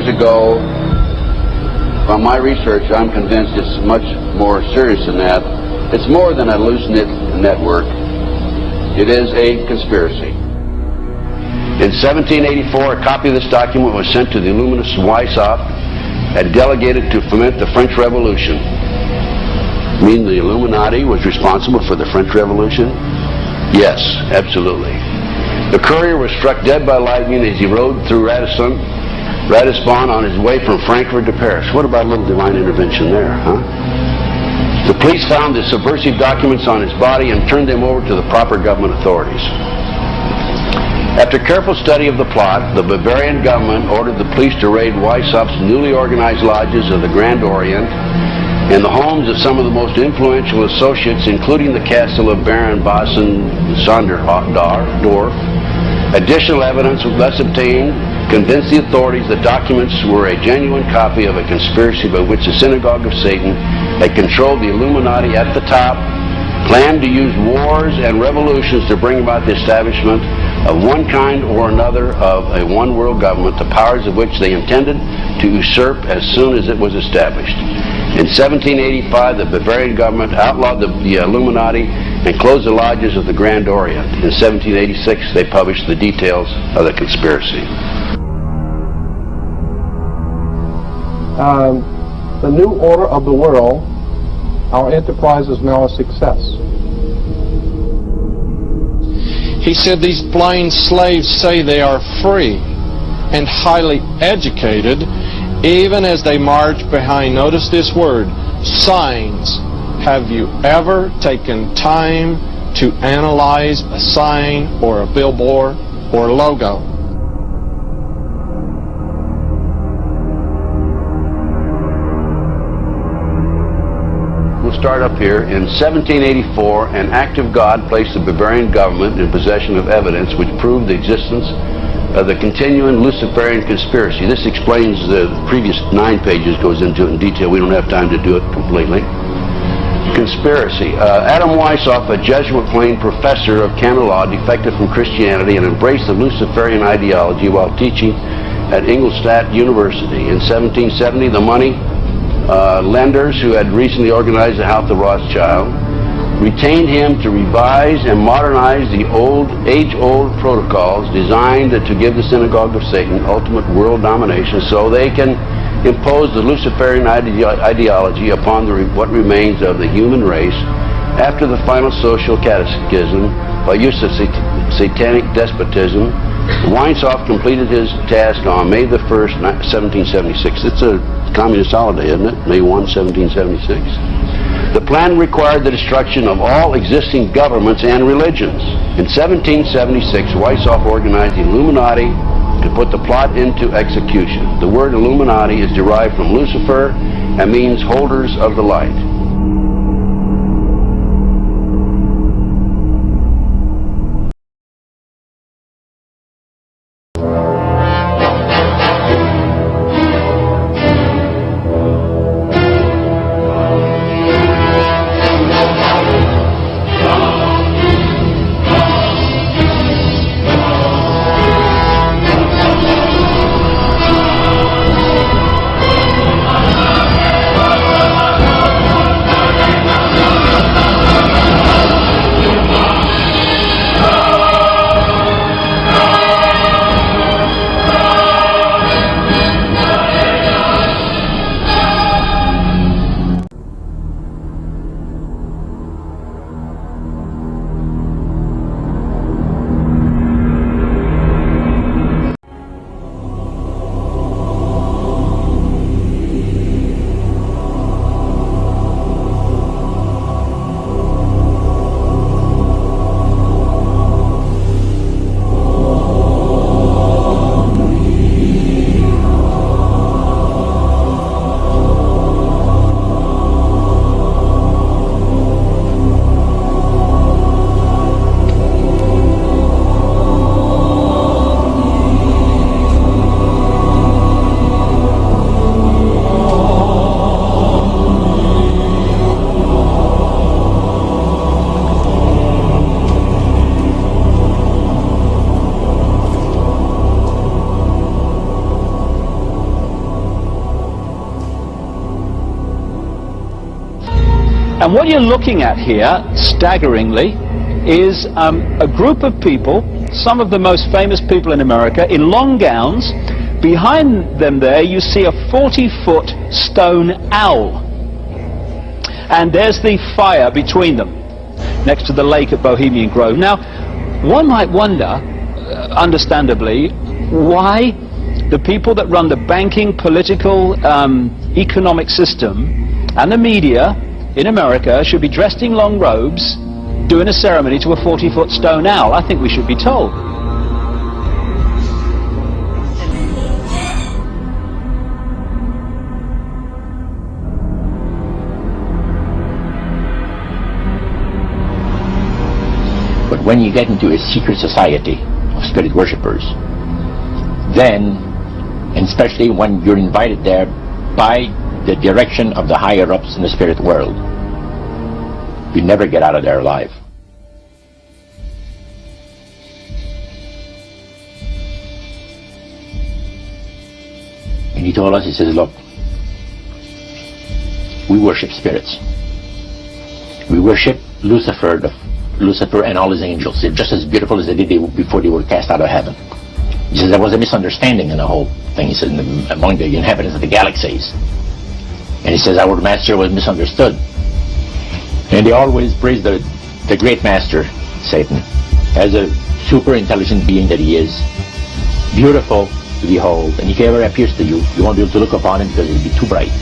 years ago, from my research, I'm convinced it's much more serious than that. It's more than a loose-knit network. It is a conspiracy. In 1784, a copy of this document was sent to the Illuminist Weishaupt and delegated to foment the French Revolution. You mean the Illuminati was responsible for the French Revolution? Yes, absolutely. The courier was struck dead by lightning as he rode through Ratisbon on his way from Frankfurt to Paris. What about a little divine intervention there, huh? The police found the subversive documents on his body and turned them over to the proper government authorities. After careful study of the plot, the Bavarian government ordered the police to raid Weishaupt's newly organized lodges of the Grand Orient and the homes of some of the most influential associates, including the castle of Baron Basen-Sonderdorf. Additional evidence was thus obtained, convinced the authorities that documents were a genuine copy of a conspiracy by which the Synagogue of Satan had controlled the Illuminati at the top, planned to use wars and revolutions to bring about the establishment of one kind or another of a one-world government, the powers of which they intended to usurp as soon as it was established. In 1785, the Bavarian government outlawed the Illuminati and closed the lodges of the Grand Orient. In 1786, they published the details of the conspiracy. The new order of the world, our enterprise is now a success. He said these blind slaves say they are free and highly educated, even as they march behind, notice this word, signs. Have you ever taken time to analyze a sign or a billboard or a logo? We'll start up here. In 1784, an act of God placed the Bavarian government in possession of evidence which proved the existence of the continuing Luciferian conspiracy. This explains the previous 9 pages, goes into it in detail. We don't have time to do it completely. Conspiracy. Adam Weishaupt, a Jesuit-trained professor of canon law, defected from Christianity and embraced the Luciferian ideology while teaching at Ingolstadt University. In 1770, the money lenders who had recently organized the House of Rothschild retained him to revise and modernize the age-old protocols designed to give the Synagogue of Satan ultimate world domination so they can impose the Luciferian ideology upon what remains of the human race after the final social cataclysm by use of satanic despotism. Weishaupt completed his task on May the 1st, 1776. It's a communist holiday, isn't it? May 1, 1776. The plan required the destruction of all existing governments and religions. In 1776, Weishaupt organized the Illuminati to put the plot into execution. The word Illuminati is derived from Lucifer and means holders of the light. And what you're looking at here, staggeringly, is a group of people, some of the most famous people in America, in long gowns. Behind them there you see a 40-foot stone owl. And there's the fire between them, next to the lake at Bohemian Grove. Now, one might wonder, understandably, why the people that run the banking, political, economic system and the media in America should be dressed in long robes doing a ceremony to a 40-foot stone owl. I think we should be told. But when you get into a secret society of spirit worshippers, then, and especially when you're invited there by the direction of the higher-ups in the spirit world, you never get out of there alive. And he told us, he says, look, we worship spirits. We worship Lucifer and all his angels. They're just as beautiful as they did before they were cast out of heaven. He says there was a misunderstanding in the whole thing. He says among the inhabitants of the galaxies. And he says our master was misunderstood. And they always praise the great master, Satan, as a super intelligent being that he is, beautiful to behold. And if he ever appears to you, you won't be able to look upon him because he'll be too bright.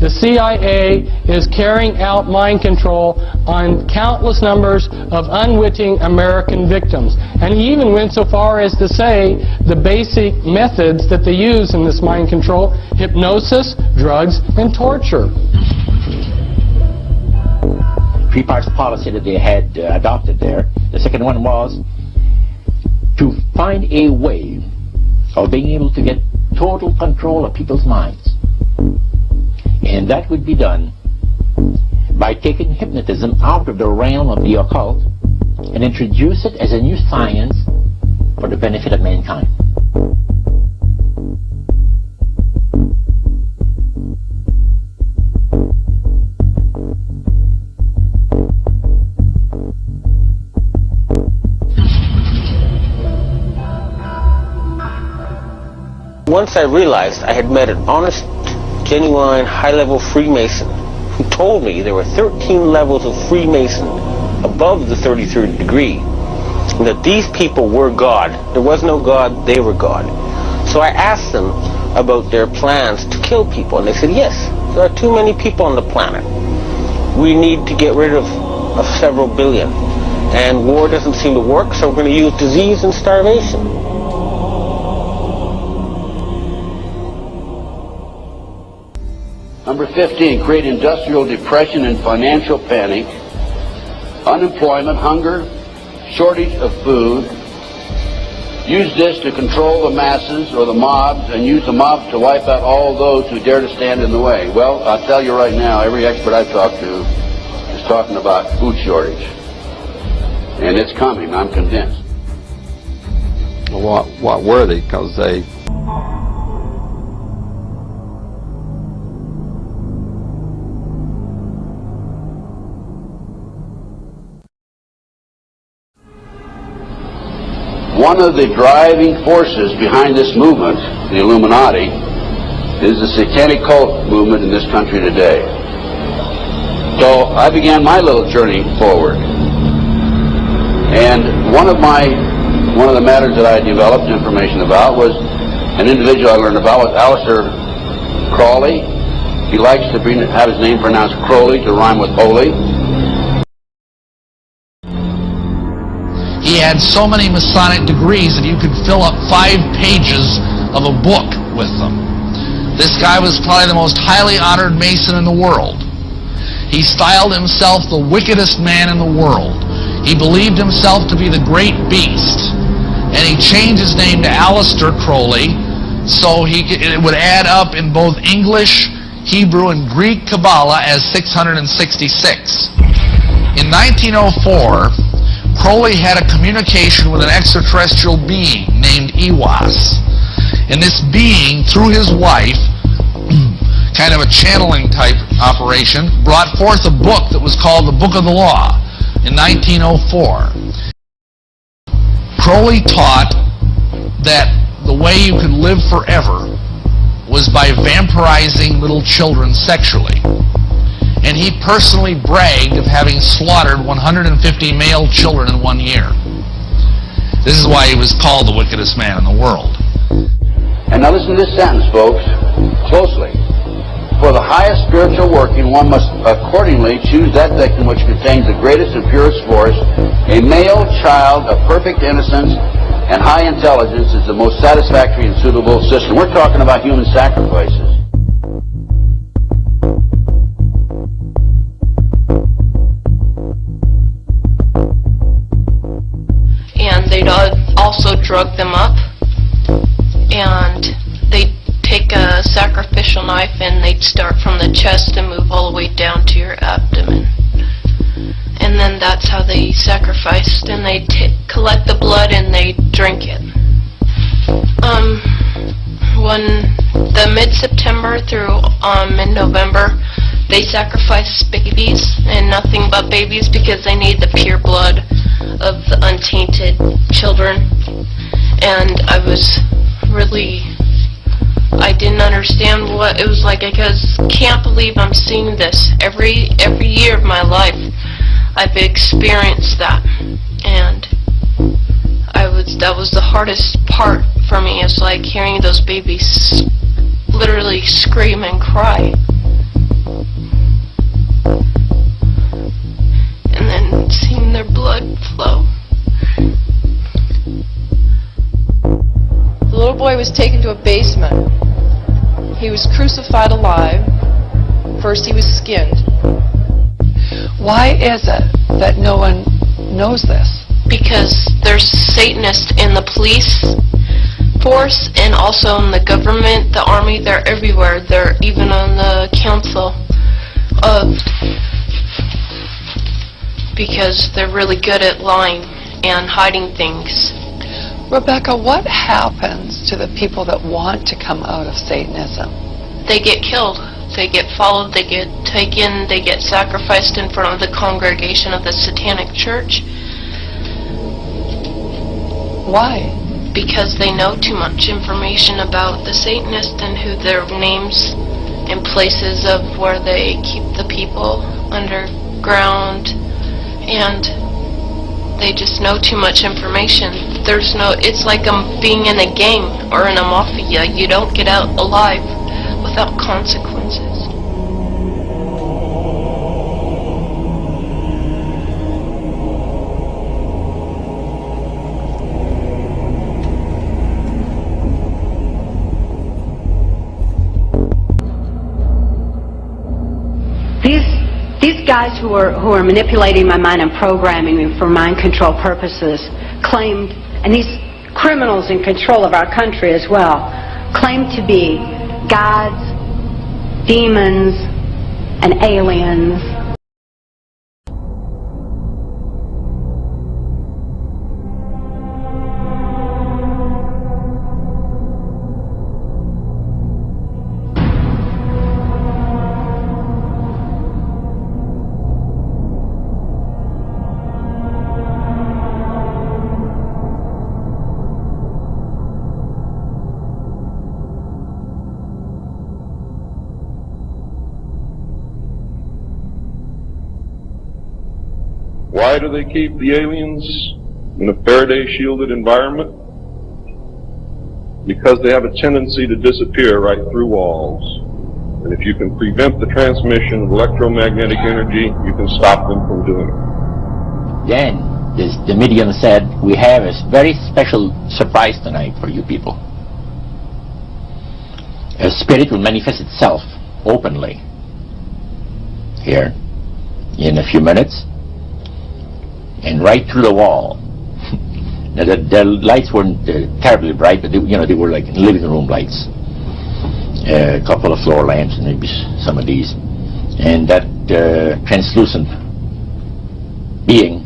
The CIA is carrying out mind control on countless numbers of unwitting American victims. And he even went so far as to say the basic methods that they use in this mind control: hypnosis, drugs, and torture. Three parts policy that they had adopted there. The second one was to find a way of being able to get total control of people's minds. And that would be done by taking hypnotism out of the realm of the occult and introduce it as a new science for the benefit of mankind. Once I realized I had met an honest, genuine, high-level Freemason who told me there were 13 levels of Freemason above the 33rd degree, and that these people were God. There was no God, they were God. So I asked them about their plans to kill people, and they said, yes, there are too many people on the planet. We need to get rid of several billion, and war doesn't seem to work, so we're going to use disease and starvation. Number 15, create industrial depression and financial panic, unemployment, hunger, shortage of food, use this to control the masses or the mobs and use the mobs to wipe out all those who dare to stand in the way. Well, I'll tell you right now, every expert I've talked to is talking about food shortage. And it's coming, I'm convinced. What were they? Because they... One of the driving forces behind this movement, the Illuminati, is the satanic cult movement in this country today. So I began my little journey forward. And one of the matters that I developed information about was an individual I learned about was Aleister Crowley. He likes to have his name pronounced Crowley to rhyme with holy. He had so many Masonic degrees that you could fill up 5 pages of a book with them. This guy was probably the most highly honored Mason in the world. He styled himself the wickedest man in the world. He believed himself to be the great beast. And he changed his name to Aleister Crowley so it would add up in both English, Hebrew, and Greek Kabbalah as 666. In 1904, Crowley had a communication with an extraterrestrial being named Iwas. And this being, through his wife, kind of a channeling type operation, brought forth a book that was called the Book of the Law in 1904. Crowley taught that the way you could live forever was by vampirizing little children sexually. And he personally bragged of having slaughtered 150 male children in 1 year. This is why he was called the wickedest man in the world. And now listen to this sentence, folks, closely. For the highest spiritual working, one must accordingly choose that victim which contains the greatest and purest force. A male child of perfect innocence and high intelligence is the most satisfactory and suitable system. We're talking about human sacrifices. And they'd also drug them up, and they'd take a sacrificial knife and they'd start from the chest and move all the way down to your abdomen. And then that's how they sacrificed, and they'd collect the blood and they'd drink it. When the mid-September through mid-November, they sacrificed babies, and nothing but babies, because they need the pure blood of the untainted children. And I didn't understand what it was like. I can't believe I'm seeing this every year of my life. I've experienced that, and that was the hardest part for me. It's like hearing those babies literally scream and cry, and then seeing their blood flow. The little boy was taken to a basement. He was crucified alive. First he was skinned. Why is it that no one knows this? Because there's Satanists in the police force and also in the government, the army. They're everywhere. They're even on the council because they're really good at lying and hiding things. Rebecca, what happens to the people that want to come out of Satanism? They get killed. They get followed. They get taken. They get sacrificed in front of the congregation of the Satanic Church. Why? Because they know too much information about the Satanists and who their names and places of where they keep the people underground, and they just know too much information. It's like being in a gang or in a mafia. You don't get out alive without consequences. These guys who are manipulating my mind and programming me for mind control purposes claimed, and these criminals in control of our country as well, claim to be gods, demons, and aliens. Why do they keep the aliens in a Faraday-shielded environment? Because they have a tendency to disappear right through walls. And if you can prevent the transmission of electromagnetic energy, you can stop them from doing it. Then the medium said, we have a very special surprise tonight for you people. A spirit will manifest itself openly here in a few minutes. And right through the wall. Now the lights weren't terribly bright, but they were like living room lights. A couple of floor lamps, and maybe some of these. And that translucent being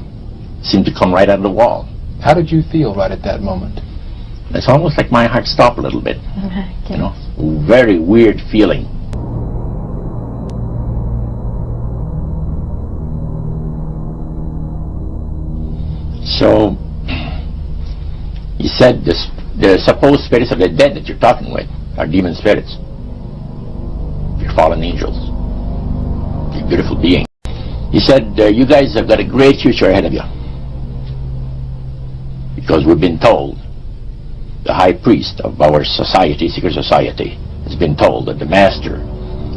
seemed to come right out of the wall. How did you feel right at that moment? It's almost like my heart stopped a little bit. Very weird feeling. So, he said the supposed spirits of the dead that you're talking with are demon spirits. You're fallen angels. You're beautiful beings. He said, you guys have got a great future ahead of you. Because we've been told, the high priest of our society, secret society, has been told that the master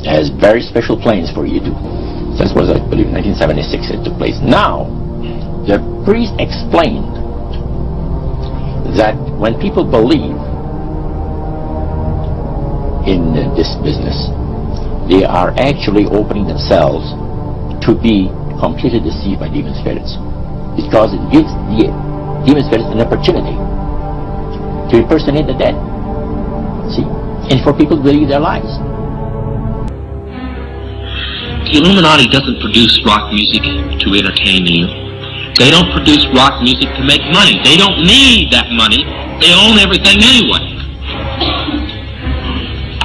has very special plans for you to. This was, I believe, 1976 it took place. Now, the priest explained that when people believe in this business, they are actually opening themselves to be completely deceived by demon spirits, because it gives the demon spirits an opportunity to impersonate the dead, see, and for people to believe their lies. The Illuminati doesn't produce rock music to entertain you. They don't produce rock music to make money. They don't need that money. They own everything anyway.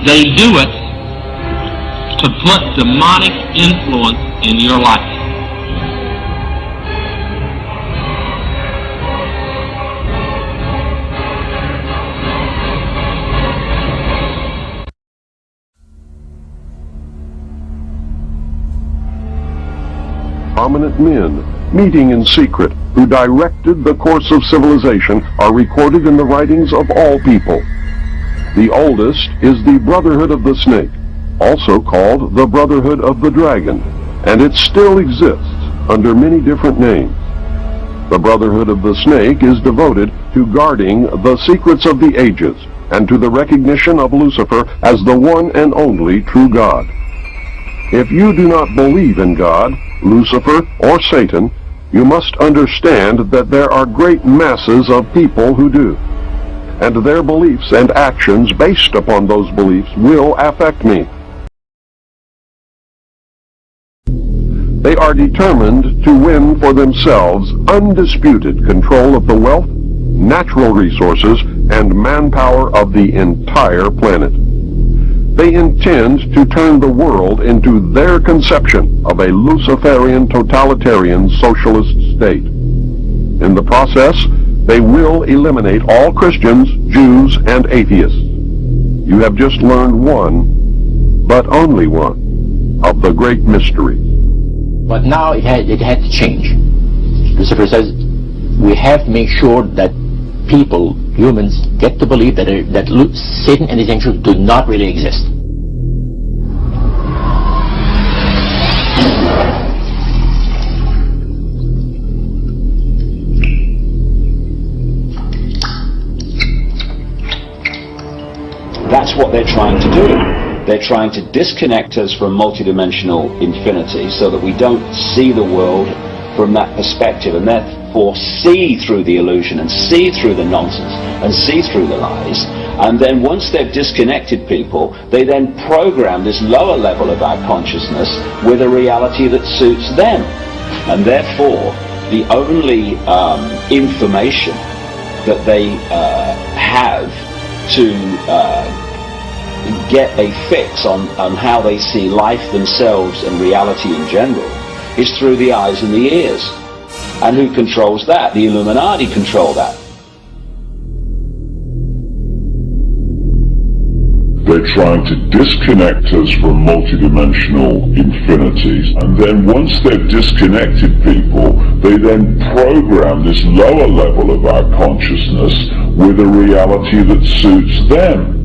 They do it to put demonic influence in your life. Prominent men, meeting in secret, who directed the course of civilization, are recorded in the writings of all people. The oldest is the Brotherhood of the Snake, also called the Brotherhood of the Dragon, and it still exists under many different names. The Brotherhood of the Snake is devoted to guarding the secrets of the ages and to the recognition of Lucifer as the one and only true God. If you do not believe in God, Lucifer, or Satan, you must understand that there are great masses of people who do. And their beliefs and actions based upon those beliefs will affect me. They are determined to win for themselves undisputed control of the wealth, natural resources, and manpower of the entire planet. They intend to turn the world into their conception of a Luciferian totalitarian socialist state. In the process, they will eliminate all Christians, Jews, and atheists. You have just learned one, but only one, of the great mysteries. But now it had to change. Lucifer says we have to make sure that people, humans, get to believe that Satan and his angels do not really exist. That's what they're trying to do. They're trying to disconnect us from multidimensional infinity so that we don't see the world from that perspective. And therefore see through the illusion and see through the nonsense and see through the lies. And then once they've disconnected people, they then program this lower level of our consciousness with a reality that suits them. And therefore, the only information that they have to get a fix on how they see life themselves and reality in general is through the eyes and the ears. And who controls that? The Illuminati control that. They're trying to disconnect us from multidimensional infinities, and then once they've disconnected people, they then program this lower level of our consciousness with a reality that suits them.